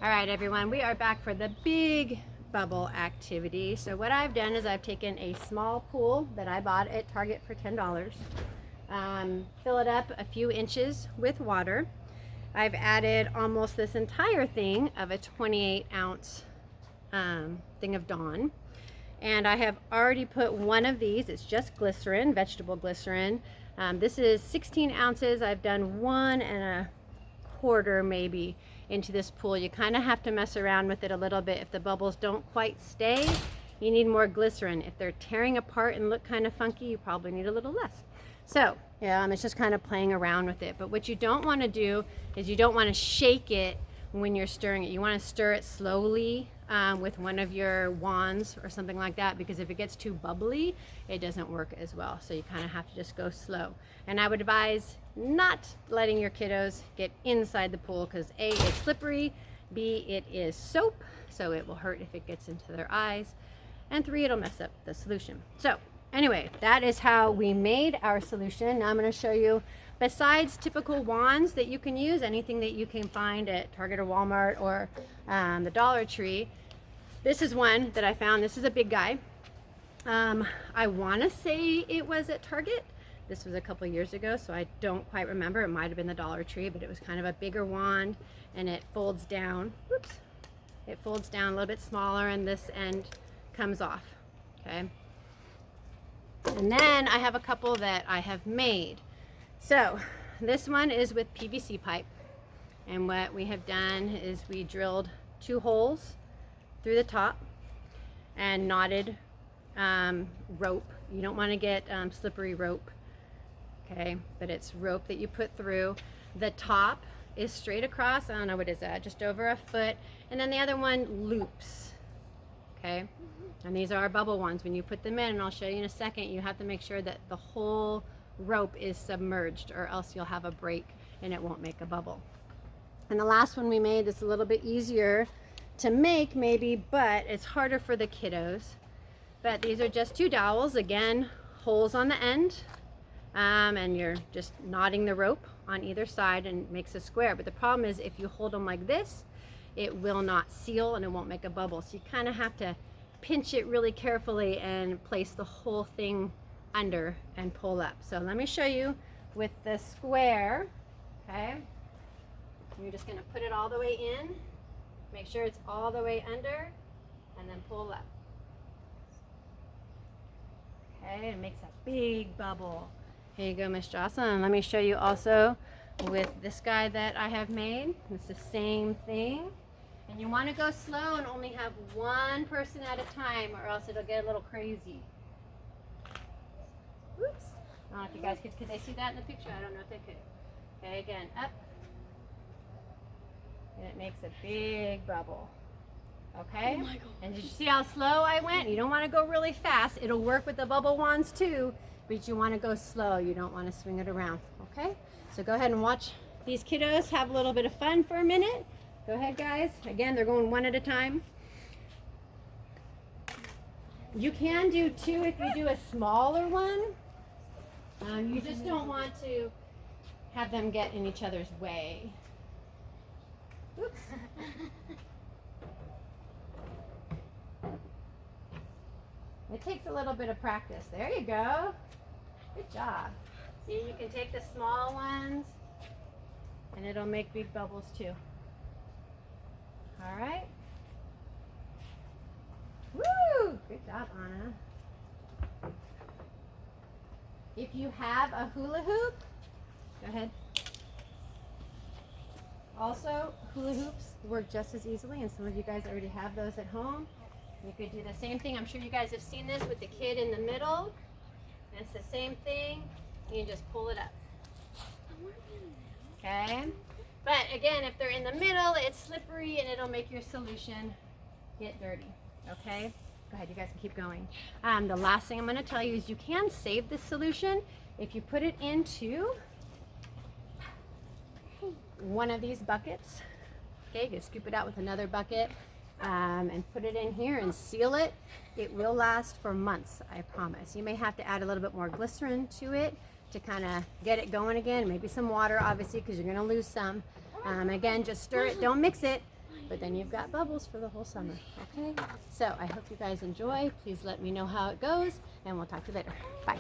All right, everyone, we are back for the big bubble activity. So what I've done is I've taken a small pool that I bought at Target for $10, fill it up a few inches with water. I've added almost this entire thing of a 28-ounce thing of Dawn. And I have already put one of these, it's just glycerin, vegetable glycerin. This is 16 ounces. I've done 1.25 maybe into this pool. You kind of have to mess around with it a little bit. If the bubbles don't quite stay, you need more glycerin. If they're tearing apart and look kind of funky, you probably need a little less. So it's just kind of playing around with it. But what you don't want to do is you don't want to shake it when you're stirring it. You want to stir it slowly with one of your wands or something like that, because if it gets too bubbly, it doesn't work as well. So you kind of have to just go slow. And I would advise not letting your kiddos get inside the pool, because A, it's slippery, B, it is soap, so it will hurt if it gets into their eyes, and 3, it'll mess up the solution. So anyway, that is how we made our solution. Now I'm going to show you, besides typical wands that you can use, anything that you can find at Target or Walmart or the Dollar Tree, this is one that I found. This is a big guy. I want to say it was at Target. This was a couple years ago, so I don't quite remember. It might have been the Dollar Tree, but it was kind of a bigger wand, and it folds down. Whoops. It folds down a little bit smaller, and this end comes off. Okay. And then I have a couple that I have made. So this one is with PVC pipe, and what we have done is we drilled 2 holes through the top and knotted rope. You don't want to get slippery rope, okay, but it's rope that you put through. The top is straight across, I don't know, what is that, just over a foot, and then the other one loops, okay. And these are our bubble ones. When you put them in, and I'll show you in a second, you have to make sure that the whole rope is submerged, or else you'll have a break and it won't make a bubble. And the last one we made is a little bit easier to make maybe, but it's harder for the kiddos. But these are just 2 dowels, again, holes on the end, and you're just knotting the rope on either side and it makes a square. But the problem is, if you hold them like this, it will not seal and it won't make a bubble. So you kind of have to pinch it really carefully and place the whole thing under and pull up. So let me show you with the square. Okay, you're just going to put it all the way in, make sure it's all the way under, and then pull up. Okay, it makes a big bubble. Here you go, Miss Jocelyn. Let me show you also with this guy that I have made. It's the same thing. And you want to go slow and only have one person at a time, or else it'll get a little crazy. Oops. I don't know if you guys could they see that in the picture? I don't know if they could. Okay, again, up. And it makes a big bubble. Okay? Oh my gosh. And did you see how slow I went? You don't want to go really fast. It'll work with the bubble wands too, but you want to go slow. You don't want to swing it around. Okay? So go ahead and watch these kiddos have a little bit of fun for a minute. Go ahead, guys. Again, they're going one at a time. You can do 2 if you do a smaller one. You just don't want to have them get in each other's way. Oops. It takes a little bit of practice. There you go. Good job. See, you can take the small ones and it'll make big bubbles too. All right. Woo! Good job, Anna. If you have a hula hoop, go ahead. Also, hula hoops work just as easily, and some of you guys already have those at home. You could do the same thing. I'm sure you guys have seen this with the kid in the middle. And it's the same thing. You just pull it up. Okay? But again, if they're in the middle, it's slippery and it'll make your solution get dirty. Okay? Go ahead, you guys can keep going. The last thing I'm going to tell you is you can save this solution if you put it into one of these buckets. Okay, you can scoop it out with another bucket and put it in here and seal it. It will last for months, I promise. You may have to add a little bit more glycerin to it to kind of get it going again. Maybe some water, obviously, because you're going to lose some. Again, just stir it. Don't mix it. but then you've got bubbles for the whole summer. Okay, so I hope you guys enjoy. Please let me know how it goes, and we'll talk to you later. Bye.